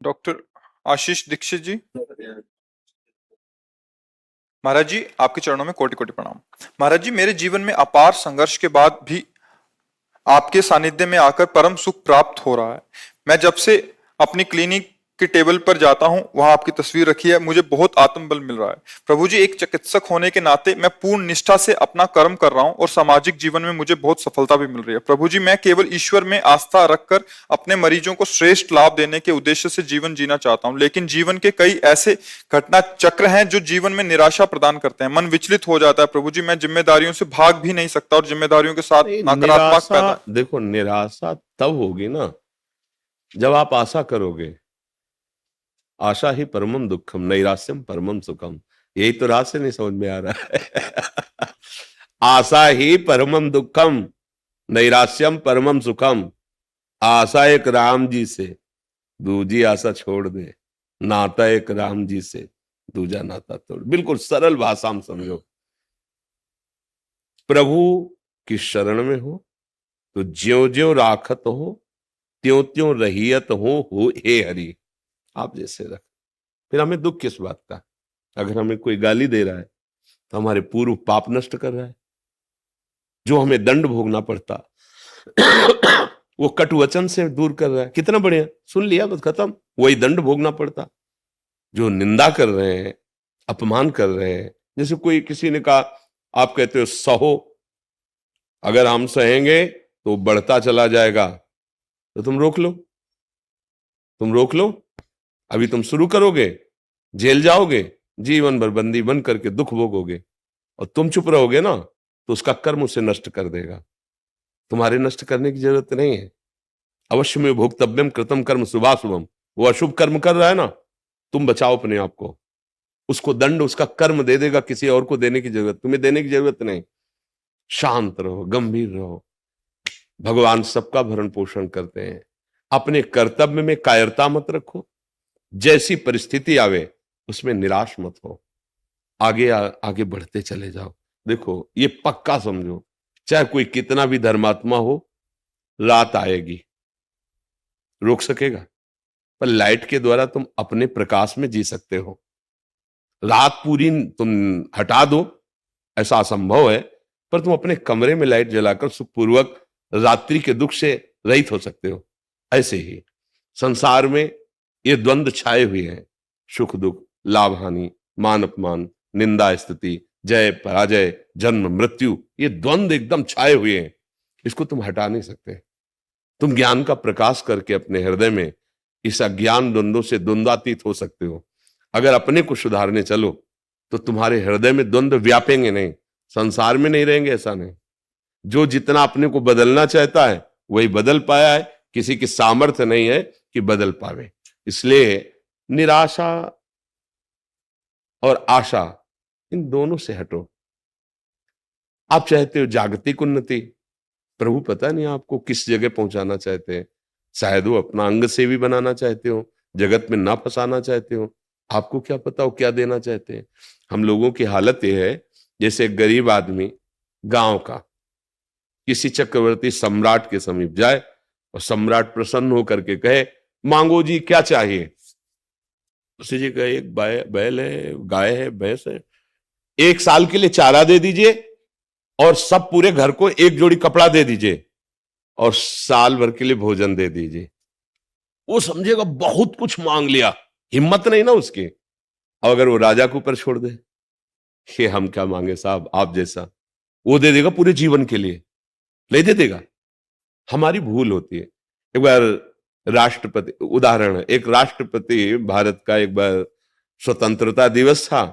Doctor आशीष दीक्षित जी। महाराज जी, आपके चरणों में कोटि कोटि प्रणाम। महाराज जी, मेरे जीवन में अपार संघर्ष के बाद भी आपके सानिध्य में आकर परम सुख प्राप्त हो रहा है। मैं जब से अपनी क्लिनिक के टेबल पर जाता हूं, वहां आपकी तस्वीर रखी है, मुझे बहुत आत्मबल मिल रहा है। प्रभु जी, एक चिकित्सक होने के नाते मैं पूर्ण निष्ठा से अपना कर्म कर रहा हूं और सामाजिक जीवन में मुझे बहुत सफलता भी मिल रही है। प्रभु जी, मैं केवल ईश्वर में आस्था रखकर अपने मरीजों को श्रेष्ठ लाभ देने के उद्देश्य से जीवन जीना चाहता हूं, लेकिन जीवन के कई ऐसे घटना चक्र हैं जो जीवन में निराशा प्रदान करते हैं। मन विचलित हो जाता है। प्रभु जी, मैं जिम्मेदारियों से भाग भी नहीं सकता और जिम्मेदारियों के साथ नकारात्मक निराशा, देखो निराशा तब होगी ना जब आप आशा करोगे। आशा ही परमम दुखम नैराश्यम परमम सुखम। यही तो रात से नहीं समझ में आ रहा है। आशा ही परमम दुखम नैराश्यम परमम सुखम। आशा एक राम जी से, दूजी आशा छोड़ दे। नाता एक राम जी से, दूजा नाता तोड़। बिल्कुल सरल भाषा में समझो। प्रभु की शरण में हो तो ज्यो ज्यो राखत हो, त्यों त्यों रहियत हो हे हरि। आप जैसे रख। फिर हमें दुख किस बात का? अगर हमें कोई गाली दे रहा है तो हमारे पूर्व पाप नष्ट कर रहा है। जो हमें दंड भोगना पड़ता वो कटु वचन से दूर कर रहा है। कितना बढ़िया, सुन लिया बस खत्म। वही दंड भोगना पड़ता। जो निंदा कर रहे हैं, अपमान कर रहे हैं, जैसे कोई किसी ने कहा, आप कहते हो सहो, अगर हम सहेंगे तो बढ़ता चला जाएगा, तो तुम रोक लो। तुम रोक लो। अभी तुम शुरू करोगे, जेल जाओगे, जीवन भर बंदी बन करके दुख भोगोगे। और तुम चुप रहोगे ना तो उसका कर्म उसे नष्ट कर देगा। तुम्हारे नष्ट करने की जरूरत नहीं है। अवश्य में भोक्तव्यम कृतम कर्म शुभाशुभम। वो अशुभ कर्म कर रहा है ना, तुम बचाओ अपने आप को। उसको दंड उसका कर्म दे देगा, किसी और को देने की जरूरत, तुम्हें देने की जरूरत नहीं। शांत रहो, गंभीर रहो। भगवान सबका भरण पोषण करते हैं। अपने कर्तव्य में कायरता मत रखो। जैसी परिस्थिति आवे उसमें निराश मत हो। आगे आगे बढ़ते चले जाओ। देखो ये पक्का समझो, चाहे कोई कितना भी धर्मात्मा हो, रात आएगी। रोक सकेगा? पर लाइट के द्वारा तुम अपने प्रकाश में जी सकते हो। रात पूरी तुम हटा दो, ऐसा असंभव है, पर तुम अपने कमरे में लाइट जलाकर सुखपूर्वक रात्रि के दुख से रहित हो सकते हो। ऐसे ही संसार में ये द्वंद्व छाए हुए हैं। सुख दुख, लाभ हानि, मान अपमान, निंदा स्तुति, जय पराजय, जन्म मृत्यु, ये द्वंद्व एकदम छाए हुए हैं। इसको तुम हटा नहीं सकते। तुम ज्ञान का प्रकाश करके अपने हृदय में इस अज्ञान द्वंद्वों से द्वंद्वातीत हो सकते हो। अगर अपने को सुधारने चलो तो तुम्हारे हृदय में द्वंद्व व्यापेंगे नहीं। संसार में नहीं रहेंगे, ऐसा नहीं। जो जितना अपने को बदलना चाहता है वही बदल पाया है। किसी की सामर्थ्य नहीं है कि बदल पावे। इसलिए निराशा और आशा, इन दोनों से हटो। आप चाहते हो जागतिक उन्नति, प्रभु पता नहीं आपको किस जगह पहुंचाना चाहते हैं। शायद वो अपना अंग सेवी बनाना चाहते हो, जगत में ना फंसाना चाहते हो। आपको क्या पता वो क्या देना चाहते हैं। हम लोगों की हालत यह है, जैसे एक गरीब आदमी गांव का किसी चक्रवर्ती सम्राट के समीप जाए और सम्राट प्रसन्न होकर के कहे, मांगो जी क्या चाहिए। उसे जी कहे, एक बैल है, गाय है, भैंस है, 1 साल के लिए चारा दे दीजिए और सब पूरे घर को 1 जोड़ी कपड़ा दे दीजिए और साल भर के लिए भोजन दे दीजिए। वो समझेगा बहुत कुछ मांग लिया, हिम्मत नहीं ना उसकी। और अगर वो राजा के ऊपर छोड़ दे, ये हम क्या मांगे साहब, आप जैसा, वो दे देगा पूरे जीवन के लिए, नहीं दे देगा। हमारी भूल होती है। एक बार राष्ट्रपति, उदाहरण है, एक राष्ट्रपति भारत का, एक बार स्वतंत्रता दिवस था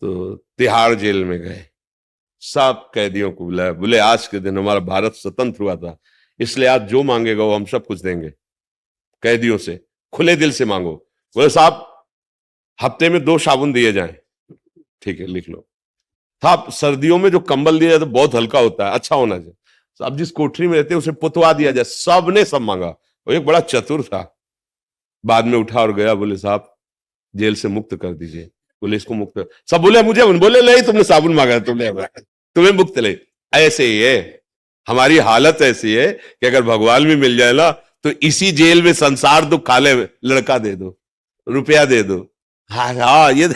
तो तिहाड़ जेल में गए। सब कैदियों को बुलाया, बोले आज के दिन हमारा भारत स्वतंत्र हुआ था, इसलिए आज जो मांगेगा वो हम सब कुछ देंगे। कैदियों से खुले दिल से मांगो। बोले साहब हफ्ते में 2 साबुन दिए जाएं। ठीक है, लिख लो। साहब सर्दियों में जो कंबल दिया जाए तो बहुत हल्का होता है, अच्छा होना चाहिए। अब जिस कोठरी में रहते हैं उसे पुतवा दिया जाए। सबने सब मांगा। वो एक बड़ा चतुर था, बाद में उठा और गया, बोले साहब जेल से मुक्त कर दीजिए। बोले इसको मुक्त, सब बोले मुझे, बोले नहीं तुमने साबुन मांगा, तुम्हें मुक्त ले। ऐसे ही है, हमारी हालत ऐसी है कि अगर भगवान भी मिल जाए ना तो इसी जेल में संसार दुख खा ले, लड़का दे दो, रुपया दे दो। हाँ हाँ, ये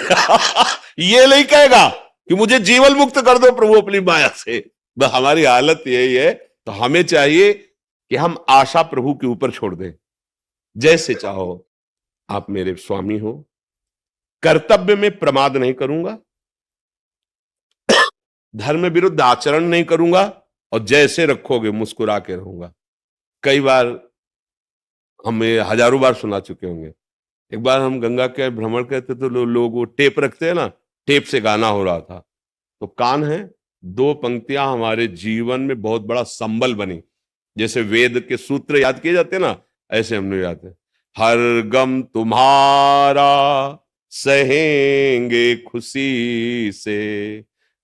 ये नहीं कहेगा कि मुझे जीवन मुक्त कर दो प्रभु अपनी माया से। हमारी हालत यही है। तो हमें चाहिए कि हम आशा प्रभु के ऊपर छोड़ दें। जैसे चाहो आप मेरे स्वामी हो, कर्तव्य में प्रमाद नहीं करूंगा, धर्म विरुद्ध आचरण नहीं करूंगा, और जैसे रखोगे मुस्कुरा के रहूंगा। कई बार हमें हजारों बार सुना चुके होंगे। एक बार हम गंगा के भ्रमण करते तो लोग वो टेप रखते हैं ना, टेप से गाना हो रहा था। तो कान है, दो पंक्तियां हमारे जीवन में बहुत बड़ा संबल बनी। जैसे वेद के सूत्र याद किए जाते हैं ना, ऐसे हमने याद है। हर गम तुम्हारा सहेंगे खुशी से,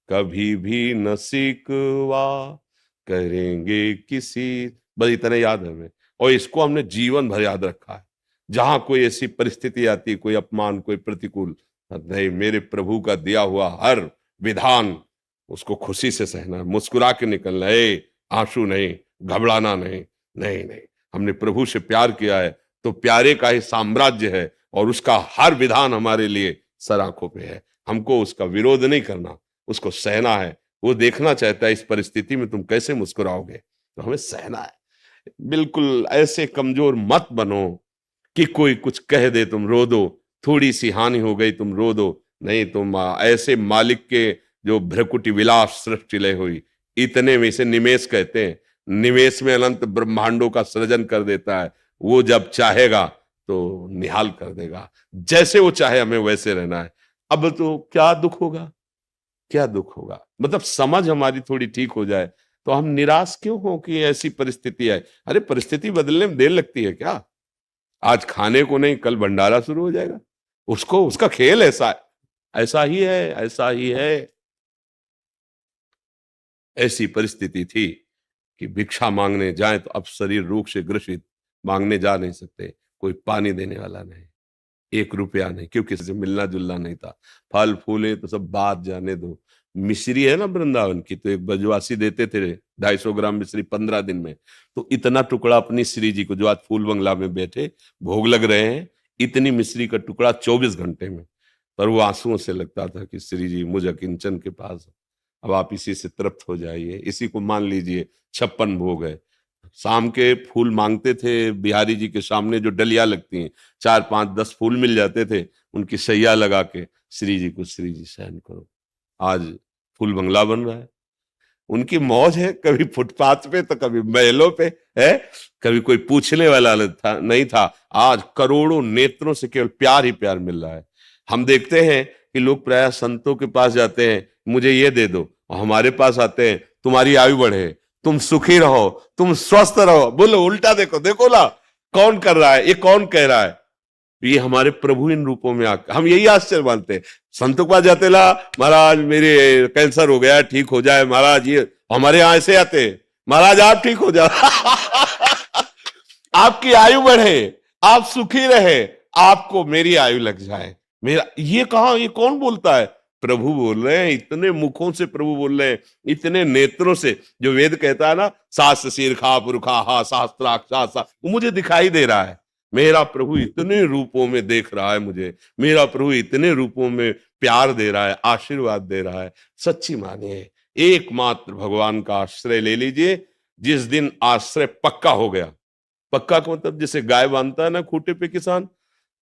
कभी भी न सिकवा करेंगे किसी, बस इतना याद है हमें। और इसको हमने जीवन भर याद रखा है। जहां कोई ऐसी परिस्थिति आती, कोई अपमान, कोई प्रतिकूल, नहीं, मेरे प्रभु का दिया हुआ हर विधान उसको खुशी से सहना है, मुस्कुरा के निकलना है, आंसू नहीं, घबराना नहीं। नहीं नहीं, हमने प्रभु से प्यार किया है तो प्यारे का ही साम्राज्य है, और उसका हर विधान हमारे लिए सर आंखों पे है। हमको उसका विरोध नहीं करना, उसको सहना है। वो देखना चाहता है इस परिस्थिति में तुम कैसे मुस्कुराओगे, तो हमें सहना है। बिल्कुल ऐसे कमजोर मत बनो कि कोई कुछ कह दे तुम रो दो, थोड़ी सी हानि हो गई तुम रो दो। नहीं, तुम ऐसे मालिक के जो भ्रकुटी विलास सृष्टि लय हुई, इतने में से निमेष कहते हैं, निमेष में अनंत ब्रह्मांडों का सृजन कर देता है। वो जब चाहेगा तो निहाल कर देगा। जैसे वो चाहे हमें वैसे रहना है। अब तो क्या दुख होगा, क्या दुख होगा, मतलब समझ हमारी थोड़ी ठीक हो जाए तो हम निराश क्यों हो कि ऐसी परिस्थिति है। अरे परिस्थिति बदलने में देर लगती है क्या? आज खाने को नहीं, कल भंडारा शुरू हो जाएगा। उसको, उसका खेल ऐसा है, ऐसा ही है, ऐसा ही है। ऐसी परिस्थिति थी कि भिक्षा मांगने जाए तो अब शरीर रोग से ग्रसित, मांगने जा नहीं सकते, कोई पानी देने वाला नहीं, 1 रुपया नहीं, क्योंकि किसी से मिलना जुलना नहीं था। फल फूले तो सब बात जाने दो। मिश्री है ना वृंदावन की, तो एक ब्रजवासी देते थे 250 ग्राम मिश्री 15 दिन में। तो इतना टुकड़ा अपनी श्री जी को, जो आज फूल बंगला में बैठे भोग लग रहे हैं, इतनी मिश्री का टुकड़ा 24 घंटे में। पर वो आंसुओं से लगता था कि श्री जी मुझ अकिंचन के पास, अब आप इसी से तृप्त हो जाइए, इसी को मान लीजिए 56 भोग है। शाम के फूल मांगते थे बिहारी जी के सामने, जो डलिया लगती हैं, 4 5 10 फूल मिल जाते थे, उनकी सैया लगा के श्री जी को, श्री जी सहन करो। आज फूल बंगला बन रहा है। उनकी मौज है, कभी फुटपाथ पे तो कभी महलों पे है, कभी कोई पूछने वाला नहीं था। आज करोड़ों नेत्रों से केवल प्यार ही प्यार मिल रहा है। हम देखते हैं कि लोग प्रायः संतों के पास जाते हैं, मुझे ये दे दो, और हमारे पास आते हैं, तुम्हारी आयु बढ़े, तुम सुखी रहो, तुम स्वस्थ रहो। बोलो उल्टा, देखो देखो ना, कौन कर रहा है, ये कौन कह रहा है? ये हमारे प्रभु इन रूपों में आकर, हम यही आश्चर्य मानते हैं। संतों के पास जाते ला, महाराज मेरे कैंसर हो गया, ठीक हो जाए महाराज। ये हमारे यहां ऐसे आते, महाराज आप ठीक हो जाओ आपकी आयु बढ़े, आप सुखी रहे, आपको मेरी आयु लग जाए। मेरा ये कहा, ये कौन बोलता है? प्रभु बोल रहे हैं। इतने मुखों से प्रभु बोल रहे हैं, इतने नेत्रों से। जो वेद कहता है ना, सास शीर्षा पुरखा हा शास्त्राक्षा, वो मुझे दिखाई दे रहा है। मेरा प्रभु इतने रूपों में देख रहा है मुझे, मेरा प्रभु इतने रूपों में प्यार दे रहा है, आशीर्वाद दे रहा है। सच्ची मानिए, एकमात्र भगवान का आश्रय ले लीजिए। जिस दिन आश्रय पक्का हो गया, पक्का का मतलब जैसे गाय बांधता है ना खूंटे पे किसान,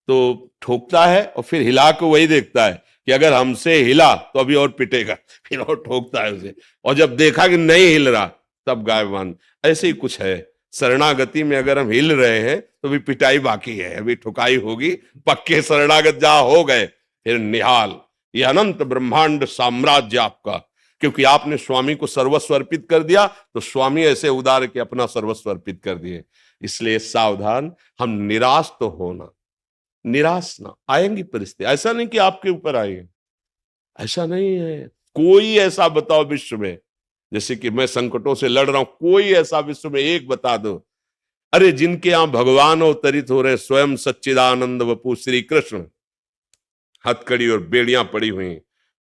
तो ठोकता है और फिर हिला के वही देखता है कि अगर हमसे हिला तो अभी और पिटेगा, फिर और ठोकता है उसे, और जब देखा कि नहीं हिल रहा तब गाय बांध। ऐसे ही कुछ है शरणागति में, अगर हम हिल रहे हैं तो भी पिटाई बाकी है, अभी ठुकाई होगी। पक्के शरणागत जहां हो गए फिर निहाल, ये अनंत ब्रह्मांड साम्राज्य आपका, क्योंकि आपने स्वामी को सर्वस्व अर्पित कर दिया, तो स्वामी ऐसे उदार के अपना सर्वस्व अर्पित कर दिए। इसलिए सावधान, हम निराश तो होना, निराश ना, आएंगी परिस्थिति। ऐसा नहीं कि आपके ऊपर आएंगे, ऐसा नहीं है। कोई ऐसा बताओ विश्व में, जैसे कि मैं संकटों से लड़ रहा हूं, कोई ऐसा विश्व में एक बता दो, अरे जिनके यहां भगवान अवतरित हो रहे, स्वयं सच्चिदानंद वपु श्री कृष्ण, हथकड़ी और बेड़ियां पड़ी हुई,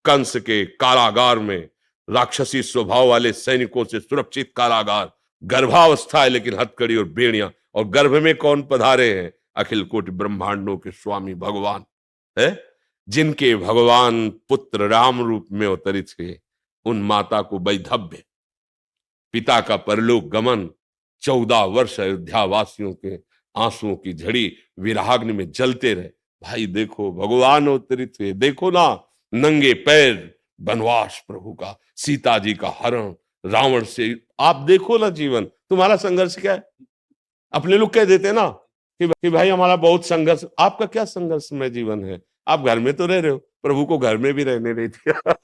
कंस के कारागार में, राक्षसी स्वभाव वाले सैनिकों से सुरक्षित कारागार, गर्भावस्था है लेकिन हथकड़ी और बेड़ियां, और गर्भ में कौन पधारे हैं? अखिल कोटि ब्रह्मांडों के स्वामी भगवान है, जिनके भगवान पुत्र राम रूप में अवतरित हुए। उन माता को वैधव्य, पिता का परलोक गमन, 14 वर्ष अयोध्या वासियों के आंसुओं की झड़ी विराग्नि में जलते रहे। भाई देखो भगवान अवतरित हुए, देखो ना, नंगे पैर वनवास प्रभु का, सीता जी का हरण, रावण से। आप देखो ना जीवन, तुम्हारा संघर्ष क्या है? अपने लोग कह देते हैं ना कि भाई हमारा बहुत संघर्ष। आपका क्या संघर्षमय जीवन है? आप घर में तो रह रहे हो, प्रभु को घर में भी रहने नहीं दिया।